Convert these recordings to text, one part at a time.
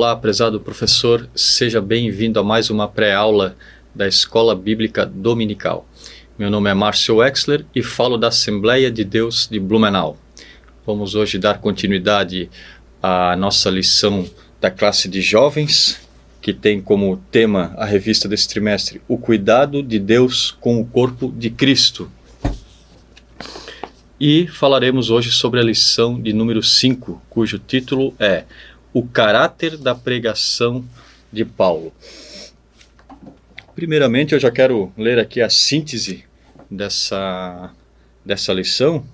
Olá, prezado professor, seja bem-vindo a mais uma pré-aula da Escola Bíblica Dominical. Meu nome é Márcio Wexler e falo da Assembleia de Deus de Blumenau. Vamos hoje dar continuidade à nossa lição da classe de jovens, que tem como tema a revista desse trimestre, O Cuidado de Deus com o Corpo de Cristo. E falaremos hoje sobre a lição de número 5, cujo título é O Caráter da Pregação de Paulo. Primeiramente, eu já quero ler aqui a síntese dessa lição,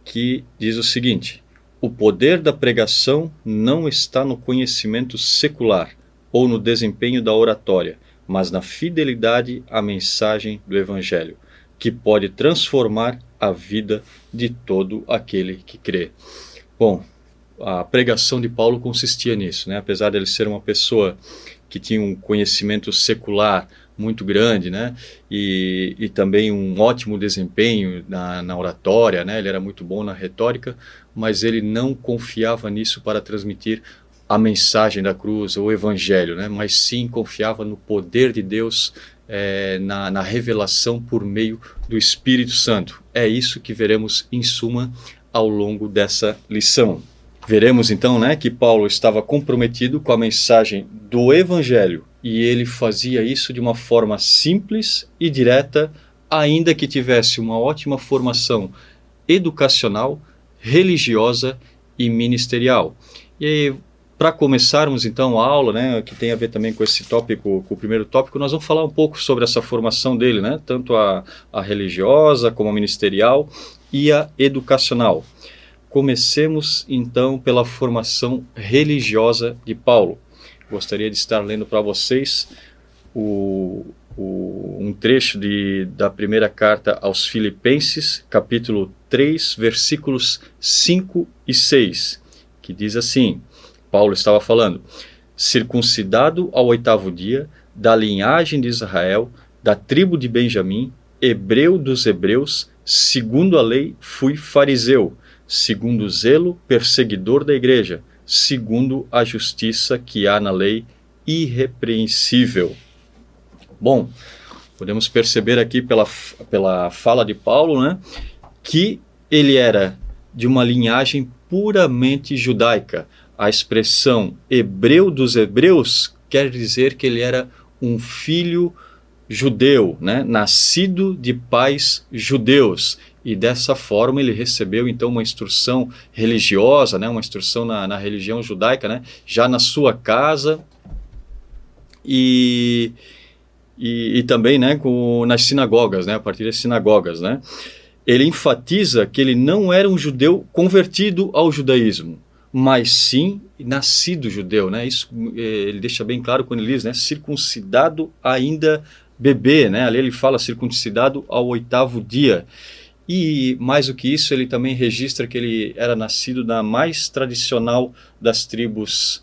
que diz o seguinte: o poder da pregação não está no conhecimento secular ou no desempenho da oratória, mas na fidelidade à mensagem do Evangelho, que pode transformar a vida de todo aquele que crê. Bom, a pregação de Paulo consistia nisso, né? Apesar de ele ser uma pessoa que tinha um conhecimento secular muito grande, né? E também um ótimo desempenho na oratória, né? Ele era muito bom na retórica, mas ele não confiava nisso para transmitir a mensagem da cruz, o Evangelho, né? Mas sim confiava no poder de Deus, na revelação por meio do Espírito Santo. É isso que veremos em suma ao longo dessa lição. Veremos então, né, que Paulo estava comprometido com a mensagem do Evangelho e ele fazia isso de uma forma simples e direta, ainda que tivesse uma ótima formação educacional, religiosa e ministerial. E aí, para começarmos então a aula, né, que tem a ver também com esse tópico, com o primeiro tópico, nós vamos falar um pouco sobre essa formação dele, né, tanto a religiosa como a ministerial e a educacional. Comecemos então pela formação religiosa de Paulo. Gostaria de estar lendo para vocês um trecho da primeira carta aos Filipenses, capítulo 3, versículos 5 e 6, que diz assim: Paulo estava falando: circuncidado ao 8º dia, da linhagem de Israel, da tribo de Benjamim, hebreu dos hebreus, segundo a lei fui fariseu, segundo o zelo, perseguidor da igreja, segundo a justiça que há na lei, irrepreensível. Bom, podemos perceber aqui pela fala de Paulo, né, que ele era de uma linhagem puramente judaica. A expressão hebreu dos hebreus quer dizer que ele era um filho judeu, né, nascido de pais judeus. E dessa forma ele recebeu então uma instrução religiosa, né, uma instrução na religião judaica, né, já na sua casa e também, né, nas sinagogas, né, a partir das sinagogas, né. Ele enfatiza que ele não era um judeu convertido ao judaísmo, mas sim nascido judeu, né. Isso ele deixa bem claro quando ele diz, né, circuncidado ainda bebê, né. Ali ele fala circuncidado ao 8º dia. E mais do que isso, ele também registra que ele era nascido na mais tradicional das tribos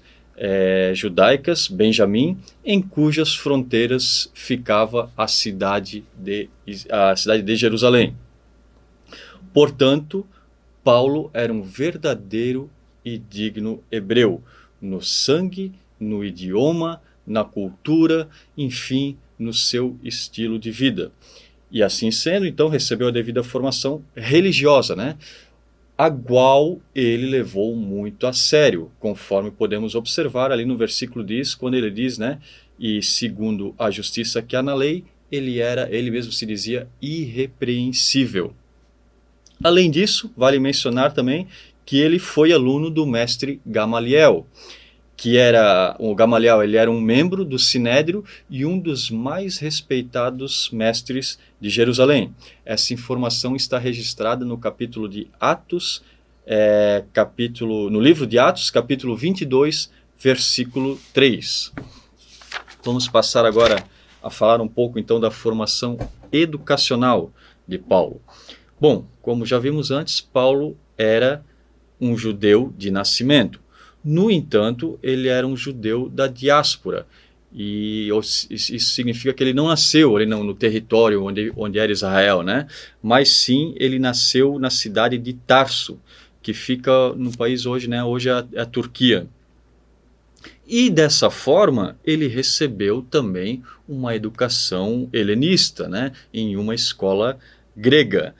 judaicas, Benjamim, em cujas fronteiras ficava a cidade de Jerusalém. Portanto, Paulo era um verdadeiro e digno hebreu, no sangue, no idioma, na cultura, enfim, no seu estilo de vida. E assim sendo, então, recebeu a devida formação religiosa, né? A qual ele levou muito a sério, conforme podemos observar ali no versículo quando ele diz, né? E segundo a justiça que há na lei, ele mesmo se dizia irrepreensível. Além disso, vale mencionar também que ele foi aluno do mestre Gamaliel, o Gamaliel, ele era um membro do Sinédrio e um dos mais respeitados mestres de Jerusalém. Essa informação está registrada no capítulo de Atos, no livro de Atos, capítulo 22, versículo 3. Vamos passar agora a falar um pouco então da formação educacional de Paulo. Bom, como já vimos antes, Paulo era um judeu de nascimento. No entanto, ele era um judeu da diáspora, e isso significa que ele não nasceu ali no território onde era Israel, né? Mas sim, ele nasceu na cidade de Tarso, que fica no país hoje, né? Hoje é a Turquia. E dessa forma, ele recebeu também uma educação helenista, né, em uma escola grega.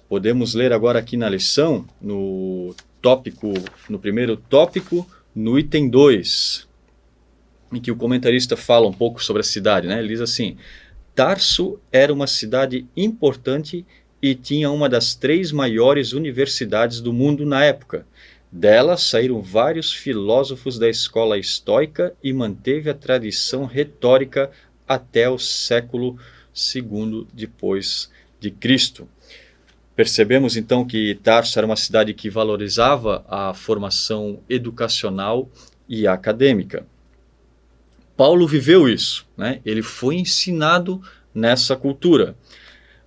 Podemos ler agora aqui na lição, no primeiro tópico, no item 2, em que o comentarista fala um pouco sobre a cidade, né? Ele diz assim: Tarso era uma cidade importante e tinha uma das 3 maiores universidades do mundo na época. Dela saíram vários filósofos da escola estoica e manteve a tradição retórica até o século II depois de Cristo. Percebemos então que Tarso era uma cidade que valorizava a formação educacional e acadêmica. Paulo viveu isso, né? Ele foi ensinado nessa cultura.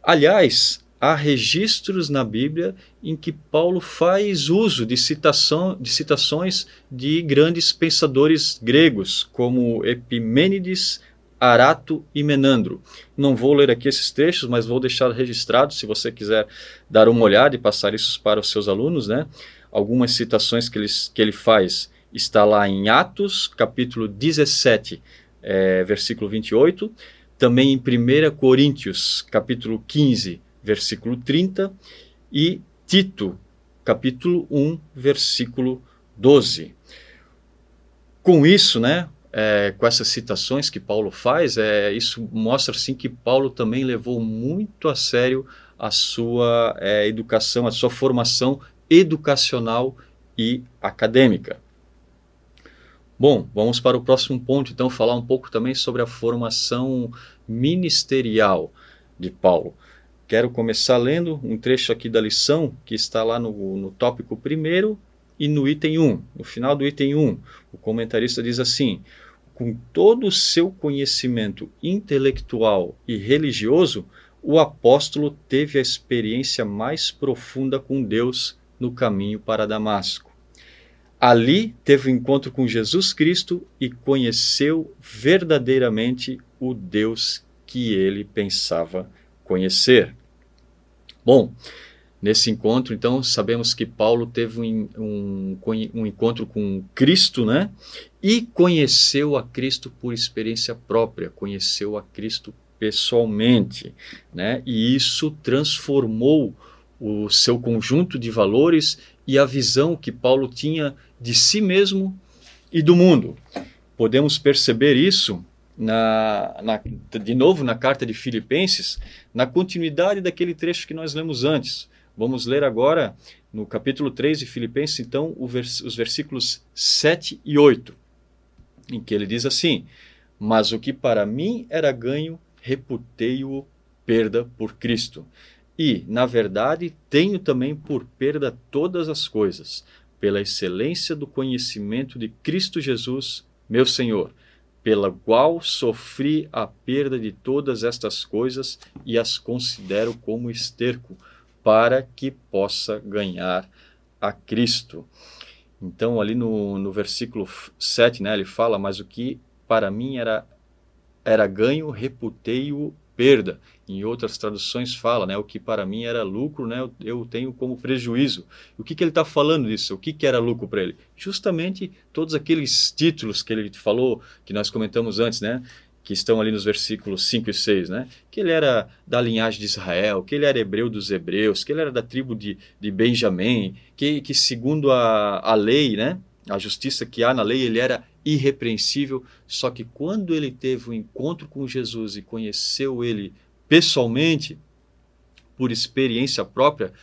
Aliás, há registros na Bíblia em que Paulo faz uso de citações de grandes pensadores gregos, como Epimênides, Arato e Menandro. Não vou ler aqui esses trechos, mas vou deixar registrado, se você quiser dar uma olhada e passar isso para os seus alunos, né? Algumas citações que ele faz está lá em Atos, capítulo 17, versículo 28, também em 1 Coríntios, capítulo 15, versículo 30, e Tito, capítulo 1, versículo 12. Com isso, né, com essas citações que Paulo faz, isso mostra assim, que Paulo também levou muito a sério a sua educação, a sua formação educacional e acadêmica. Bom, vamos para o próximo ponto, então, falar um pouco também sobre a formação ministerial de Paulo. Quero começar lendo um trecho aqui da lição, que está lá no tópico 1 e no item 1. No final do item 1, o comentarista diz assim: com todo o seu conhecimento intelectual e religioso, o apóstolo teve a experiência mais profunda com Deus no caminho para Damasco. Ali teve um encontro com Jesus Cristo e conheceu verdadeiramente o Deus que ele pensava conhecer. Bom, nesse encontro, então, sabemos que Paulo teve um encontro com Cristo, né? E conheceu a Cristo por experiência própria, conheceu a Cristo pessoalmente, né? E isso transformou o seu conjunto de valores e a visão que Paulo tinha de si mesmo e do mundo. Podemos perceber isso, de novo, na carta de Filipenses, na continuidade daquele trecho que nós lemos antes. Vamos ler agora, no capítulo 3 de Filipenses, então, os versículos 7 e 8, em que ele diz assim: mas o que para mim era ganho, reputei-o perda por Cristo. E, na verdade, tenho também por perda todas as coisas, pela excelência do conhecimento de Cristo Jesus, meu Senhor, pela qual sofri a perda de todas estas coisas e as considero como esterco, para que possa ganhar a Cristo. Então, ali no versículo 7, né, ele fala: mas o que para mim era ganho, reputei-o perda. Em outras traduções fala, né, o que para mim era lucro, né, eu tenho como prejuízo. O que ele está falando disso? O que era lucro para ele? Justamente todos aqueles títulos que ele falou, que nós comentamos antes, né, que estão ali nos versículos 5 e 6, né, que ele era da linhagem de Israel, que ele era hebreu dos hebreus, que ele era da tribo de Benjamim, que segundo a lei, né, a justiça que há na lei, ele era irrepreensível. Só que quando ele teve um encontro com Jesus e conheceu ele pessoalmente, por experiência própria,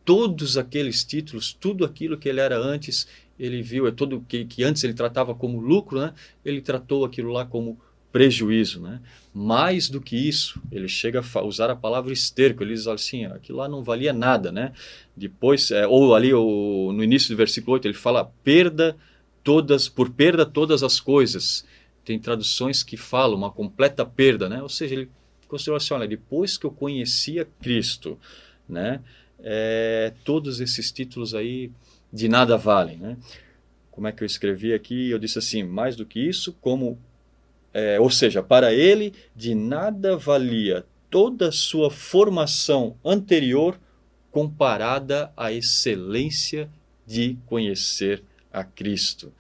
todos aqueles títulos, tudo aquilo que ele era antes, ele viu, tudo que antes ele tratava como lucro, né? Ele tratou aquilo lá como prejuízo, né? Mais do que isso, ele chega a usar a palavra esterco. Ele diz assim: aquilo lá não valia nada, né? Depois, ou ali no início do versículo 8, ele fala por perda todas as coisas. Tem traduções que falam uma completa perda, né? Ou seja, ele considerou assim: olha, depois que eu conhecia Cristo, né, todos esses títulos aí de nada valem, né? Como é que eu escrevi aqui? Eu disse assim: mais do que isso, ou seja, para ele de nada valia toda a sua formação anterior comparada à excelência de conhecer a Cristo.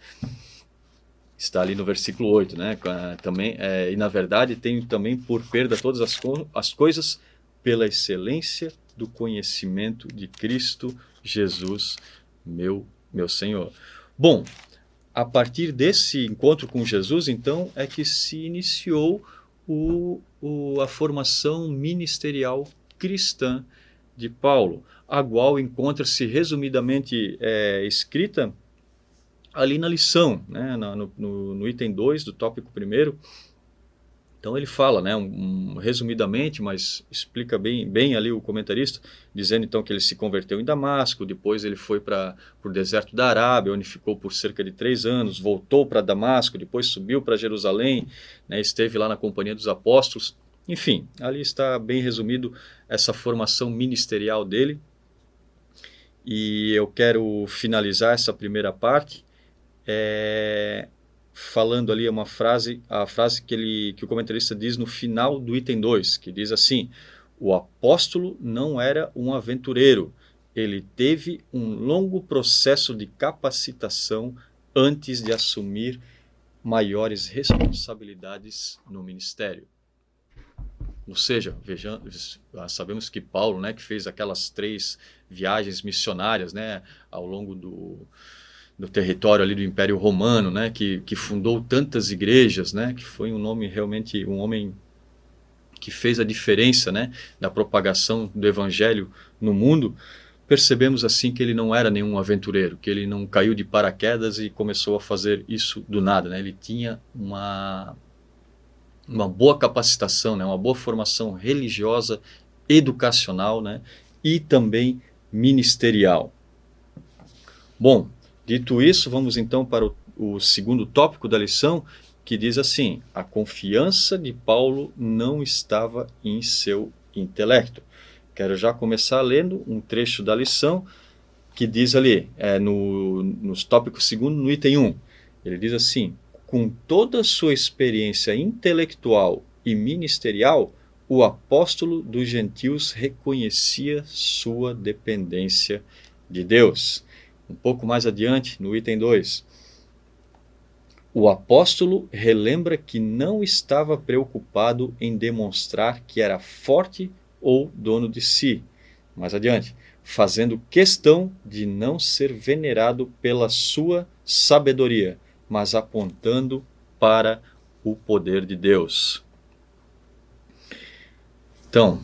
Está ali no versículo 8, né? Também, e na verdade tenho também por perda todas as coisas pela excelência do conhecimento de Cristo Jesus, meu Senhor. Bom, a partir desse encontro com Jesus, então, é que se iniciou a formação ministerial cristã de Paulo, a qual encontra-se resumidamente escrita ali na lição, né, no item 2 do tópico 1. Então ele fala, né, resumidamente, mas explica bem ali o comentarista, dizendo então que ele se converteu em Damasco, depois ele foi para o deserto da Arábia, onde ficou por cerca de 3 anos, voltou para Damasco, depois subiu para Jerusalém, né, esteve lá na companhia dos apóstolos. Enfim, ali está bem resumido essa formação ministerial dele. E eu quero finalizar essa primeira parte falando ali a frase que o comentarista diz no final do item 2, que diz assim: o apóstolo não era um aventureiro, ele teve um longo processo de capacitação antes de assumir maiores responsabilidades no ministério. Ou seja, sabemos que Paulo, né, que fez aquelas 3 viagens missionárias, né, ao longo do território ali do Império Romano, né, que fundou tantas igrejas, né, que foi um homem que fez a diferença, né, da propagação do Evangelho no mundo. Percebemos assim que ele não era nenhum aventureiro, que ele não caiu de paraquedas e começou a fazer isso do nada, né? Ele tinha uma boa capacitação, né, uma boa formação religiosa, educacional, né, e também ministerial. Bom, dito isso, vamos então para o segundo tópico da lição, que diz assim: a confiança de Paulo não estava em seu intelecto. Quero já começar lendo um trecho da lição que diz ali, nos tópicos segundo, no item 1. Ele diz assim: com toda a sua experiência intelectual e ministerial, o apóstolo dos gentios reconhecia sua dependência de Deus. Um pouco mais adiante, no item 2, o apóstolo relembra que não estava preocupado em demonstrar que era forte ou dono de si. Mais adiante, fazendo questão de não ser venerado pela sua sabedoria, mas apontando para o poder de Deus. Então,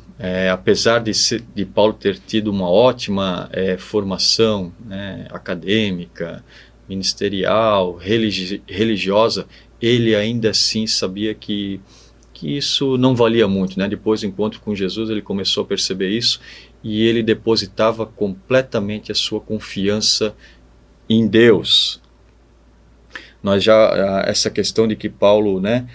apesar de Paulo ter tido uma ótima formação, né, acadêmica, ministerial, religiosa, ele ainda assim sabia que isso não valia muito, né? Depois do encontro com Jesus, ele começou a perceber isso e ele depositava completamente a sua confiança em Deus. Essa questão de que Paulo, né,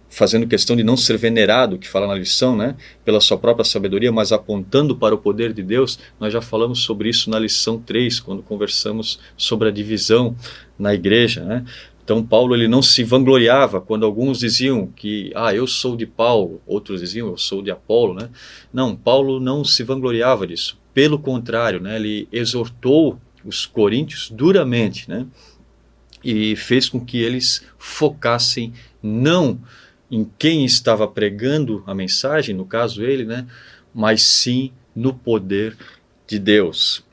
fazendo questão de não ser venerado, que fala na lição, né, pela sua própria sabedoria, mas apontando para o poder de Deus, nós já falamos sobre isso na lição 3, quando conversamos sobre a divisão na igreja, né? Então Paulo, ele não se vangloriava quando alguns diziam que eu sou de Paulo, outros diziam eu sou de Apolo, né? Não, Paulo não se vangloriava disso. Pelo contrário, né, ele exortou os coríntios duramente, né, e fez com que eles focassem não em quem estava pregando a mensagem, no caso ele, né, mas sim no poder de Deus.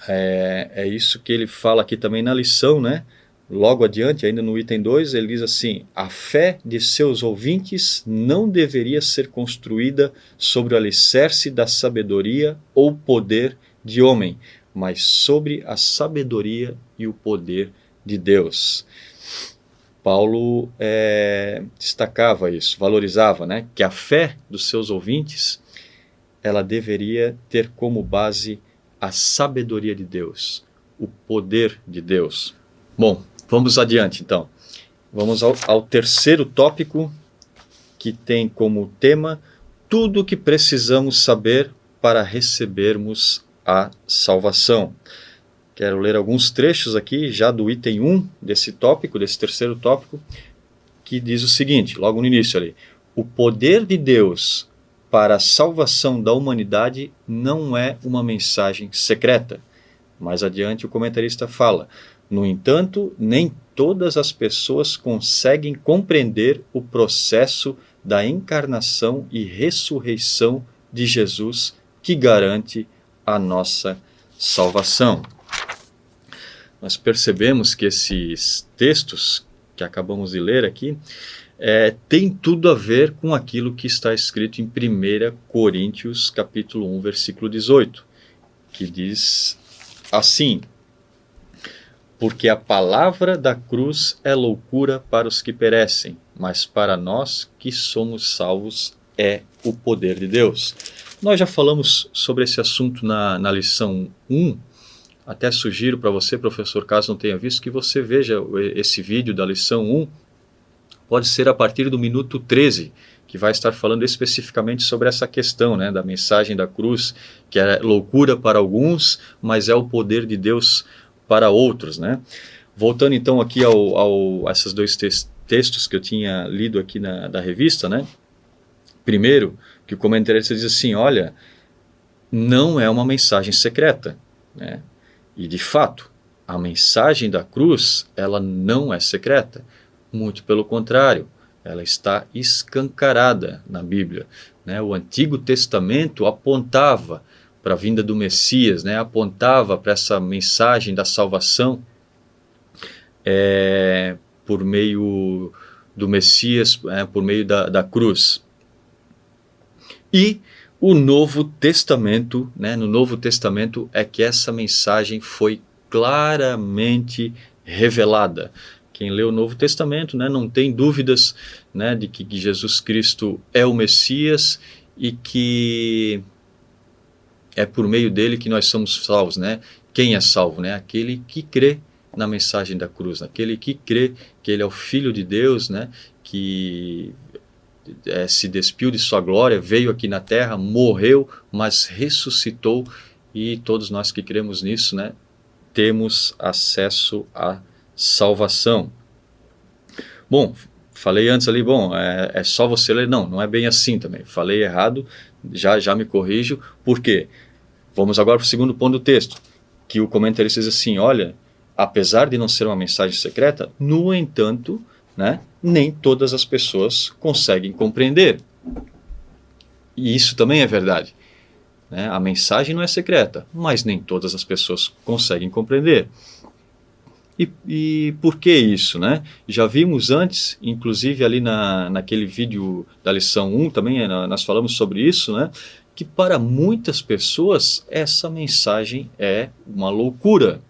É isso que ele fala aqui também na lição, né? Logo adiante, ainda no item 2, ele diz assim: a fé de seus ouvintes não deveria ser construída sobre o alicerce da sabedoria ou poder de homem, mas sobre a sabedoria e o poder de Deus. Paulo destacava isso, valorizava, né, que a fé dos seus ouvintes, ela deveria ter como base a sabedoria de Deus, o poder de Deus. Bom, vamos adiante então. Vamos ao terceiro tópico, que tem como tema tudo o que precisamos saber para recebermos a salvação. Quero ler alguns trechos aqui, já do item 1 desse tópico, desse terceiro tópico, que diz o seguinte, logo no início ali: o poder de Deus para a salvação da humanidade não é uma mensagem secreta. Mais adiante o comentarista fala: No entanto, nem todas as pessoas conseguem compreender o processo da encarnação e ressurreição de Jesus, que garante a nossa salvação. Nós percebemos que esses textos que acabamos de ler aqui tem tudo a ver com aquilo que está escrito em 1 Coríntios capítulo 1, versículo 18, que diz assim: porque a palavra da cruz é loucura para os que perecem, mas para nós que somos salvos é o poder de Deus. Nós já falamos sobre esse assunto na lição 1, até sugiro para você, professor, caso não tenha visto, que você veja esse vídeo da lição 1, pode ser a partir do minuto 13, que vai estar falando especificamente sobre essa questão, né, da mensagem da cruz, que é loucura para alguns, mas é o poder de Deus para outros, né? Voltando então aqui a esses dois textos que eu tinha lido aqui da revista, né? Primeiro, que o comentarista diz assim, olha, não é uma mensagem secreta, né? E de fato, a mensagem da cruz, ela não é secreta, muito pelo contrário, ela está escancarada na Bíblia, né? O Antigo Testamento apontava para a vinda do Messias, né? Apontava para essa mensagem da salvação por meio do Messias, por meio da cruz. E o Novo Testamento, né? No Novo Testamento é que essa mensagem foi claramente revelada. Quem lê o Novo Testamento, né, não tem dúvidas, né, de que Jesus Cristo é o Messias e que é por meio dele que nós somos salvos, né? Quem é salvo, né? Aquele que crê na mensagem da cruz, aquele que crê que ele é o Filho de Deus, né? Que se despiu de sua glória, veio aqui na terra, morreu, mas ressuscitou, e todos nós que cremos nisso, né, temos acesso à salvação. Bom, falei antes ali, é só você ler. Não é bem assim também. Falei errado, já me corrijo. Por quê? Vamos agora para o segundo ponto do texto, que o comentarista diz assim, olha, apesar de não ser uma mensagem secreta, no entanto, né, nem todas as pessoas conseguem compreender. E isso também é verdade, né? A mensagem não é secreta, mas nem todas as pessoas conseguem compreender. E por que isso, né? Já vimos antes, inclusive ali naquele vídeo da lição 1 também, nós falamos sobre isso, né? Que para muitas pessoas essa mensagem é uma loucura.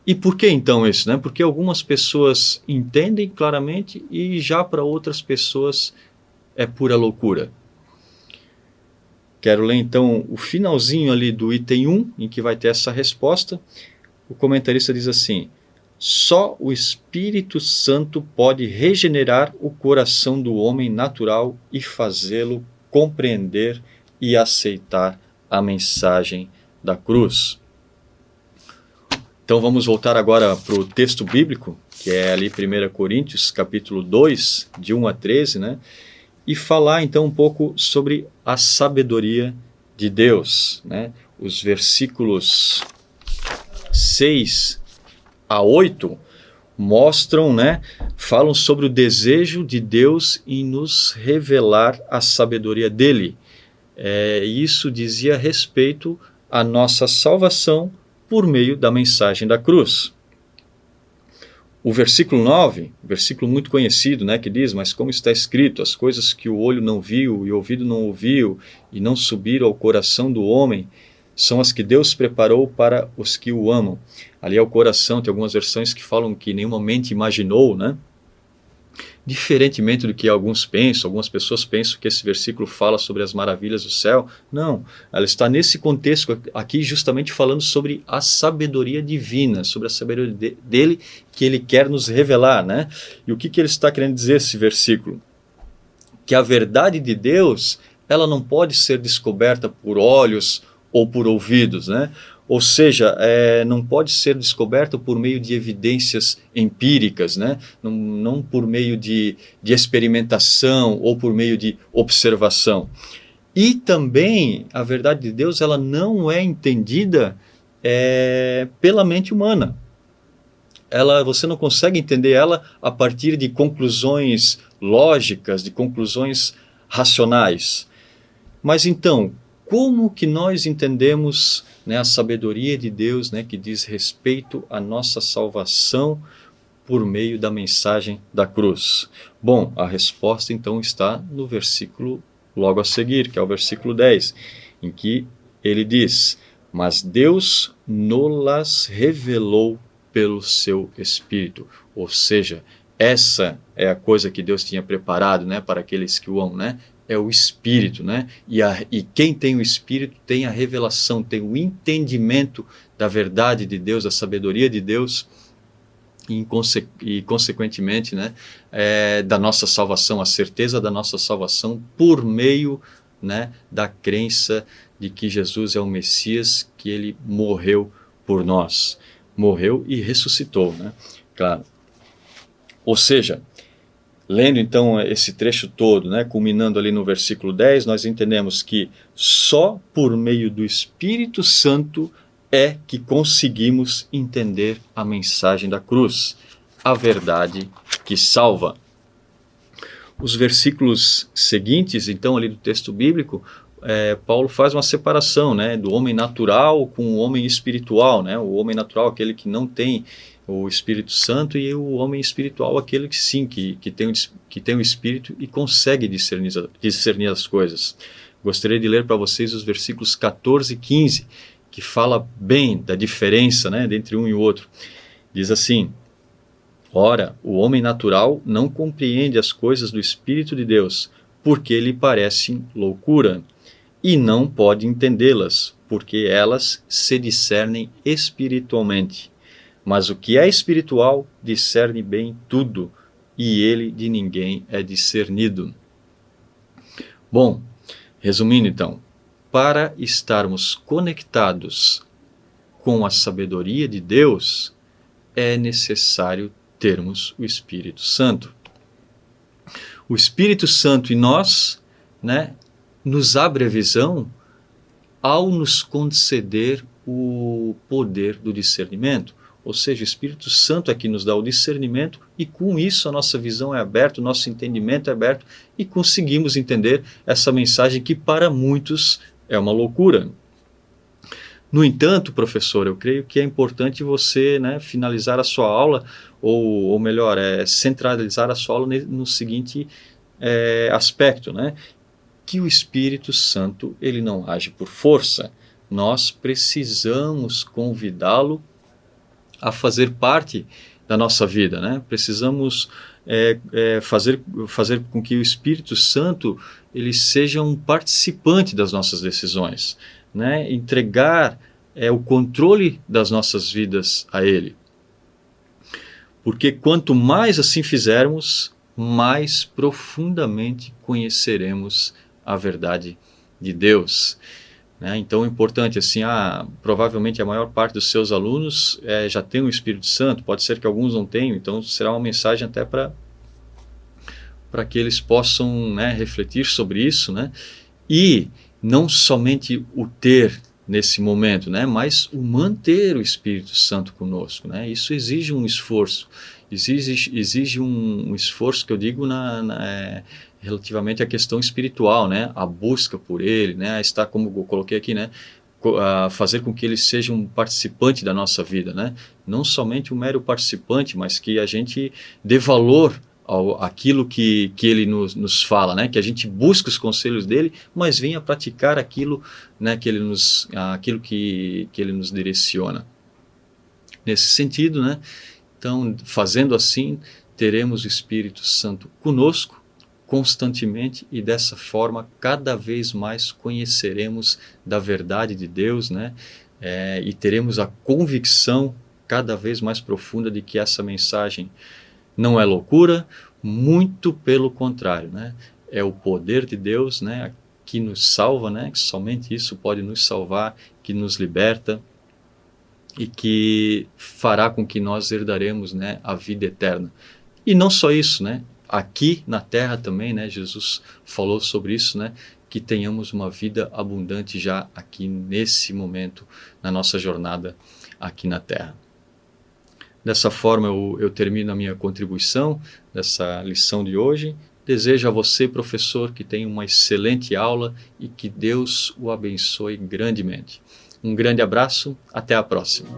E por que então isso, né? Porque algumas pessoas entendem claramente e já para outras pessoas é pura loucura. Quero ler então o finalzinho ali do item 1, em que vai ter essa resposta. O comentarista diz assim, só o Espírito Santo pode regenerar o coração do homem natural e fazê-lo compreender e aceitar a mensagem da cruz. Então vamos voltar agora para o texto bíblico, que é ali 1 Coríntios, capítulo 2, de 1 a 13, né? E falar então um pouco sobre a sabedoria de Deus, né? Os versículos 6 a 8 mostram, né? Falam sobre o desejo de Deus em nos revelar a sabedoria dele. Isso dizia respeito à nossa salvação por meio da mensagem da cruz. O versículo 9, versículo muito conhecido, né, que diz, mas como está escrito, as coisas que o olho não viu e o ouvido não ouviu e não subiram ao coração do homem, são as que Deus preparou para os que o amam. Ali é o coração, tem algumas versões que falam que nenhuma mente imaginou, né? Diferentemente do que algumas pessoas pensam que esse versículo fala sobre as maravilhas do céu. Não, ela está nesse contexto aqui justamente falando sobre a sabedoria divina, sobre a sabedoria dele que ele quer nos revelar, né? E o que ele está querendo dizer esse versículo? Que a verdade de Deus, ela não pode ser descoberta por olhos ou por ouvidos, né? Ou seja, não pode ser descoberto por meio de evidências empíricas, né? Não por meio de experimentação ou por meio de observação. E também a verdade de Deus, ela não é entendida pela mente humana. você não consegue entender ela a partir de conclusões lógicas, de conclusões racionais. Mas então, como que nós entendemos, né, a sabedoria de Deus, né, que diz respeito à nossa salvação por meio da mensagem da cruz? Bom, a resposta então está no versículo logo a seguir, que é o versículo 10, em que ele diz: mas Deus nos revelou pelo seu Espírito. Ou seja, essa é a coisa que Deus tinha preparado, né, para aqueles que o amam, né? É o Espírito, né? E quem tem o Espírito tem a revelação, tem o entendimento da verdade de Deus, da sabedoria de Deus, e consequentemente, né, da nossa salvação, a certeza da nossa salvação por meio, né, da crença de que Jesus é o Messias, que ele morreu por nós, morreu e ressuscitou, né? Claro. Ou seja, lendo então esse trecho todo, né, culminando ali no versículo 10, nós entendemos que só por meio do Espírito Santo é que conseguimos entender a mensagem da cruz, a verdade que salva. Os versículos seguintes, então, ali do texto bíblico, Paulo faz uma separação, né, do homem natural com o homem espiritual, né? O homem natural, aquele que não tem o Espírito Santo, e o homem espiritual, aquele que sim, que tem o Espírito e consegue discernir as coisas. Gostaria de ler para vocês os versículos 14 e 15, que fala bem da diferença, né, entre um e o outro. Diz assim: ora, o homem natural não compreende as coisas do Espírito de Deus, porque lhe parecem loucura, e não pode entendê-las, porque elas se discernem espiritualmente. Mas o que é espiritual discerne bem tudo, e ele de ninguém é discernido. Bom, resumindo então, para estarmos conectados com a sabedoria de Deus, é necessário termos o Espírito Santo. O Espírito Santo em nós, né, nos abre a visão ao nos conceder o poder do discernimento. Ou seja, o Espírito Santo é que nos dá o discernimento, e com isso a nossa visão é aberta, o nosso entendimento é aberto, e conseguimos entender essa mensagem que para muitos é uma loucura. No entanto, professor, eu creio que é importante você, né, finalizar a sua aula, ou melhor, centralizar a sua aula no seguinte aspecto, né, que o Espírito Santo ele não age por força. Nós precisamos convidá-lo a fazer parte da nossa vida, né? Precisamos fazer com que o Espírito Santo ele seja um participante das nossas decisões, né? Entregar o controle das nossas vidas a Ele. Porque quanto mais assim fizermos, mais profundamente conheceremos a verdade de Deus. Então é importante, assim, provavelmente a maior parte dos seus alunos já tem o Espírito Santo, pode ser que alguns não tenham, então será uma mensagem até para que eles possam, né, refletir sobre isso, né? E não somente o ter nesse momento, né, mas o manter o Espírito Santo conosco, né? Isso exige um esforço, exige um esforço que eu digo relativamente à questão espiritual, né? A busca por ele, né? Está, como eu coloquei aqui, né? Fazer com que ele seja um participante da nossa vida, né? Não somente um mero participante, mas que a gente dê valor àquilo que ele nos fala, né? Que a gente busque os conselhos dele, mas venha praticar aquilo, né, aquilo que ele nos direciona. Nesse sentido, né? Então, fazendo assim, teremos o Espírito Santo conosco constantemente, e dessa forma cada vez mais conheceremos da verdade de Deus, né? E teremos a convicção cada vez mais profunda de que essa mensagem não é loucura, muito pelo contrário, né? É o poder de Deus, né, que nos salva, né? Que somente isso pode nos salvar, que nos liberta e que fará com que nós herdaremos, né, a vida eterna. E não só isso, né? Aqui na terra também, né, Jesus falou sobre isso, né, que tenhamos uma vida abundante já aqui nesse momento, na nossa jornada aqui na terra. Dessa forma eu termino a minha contribuição dessa lição de hoje. Desejo a você, professor, que tenha uma excelente aula e que Deus o abençoe grandemente. Um grande abraço, até a próxima.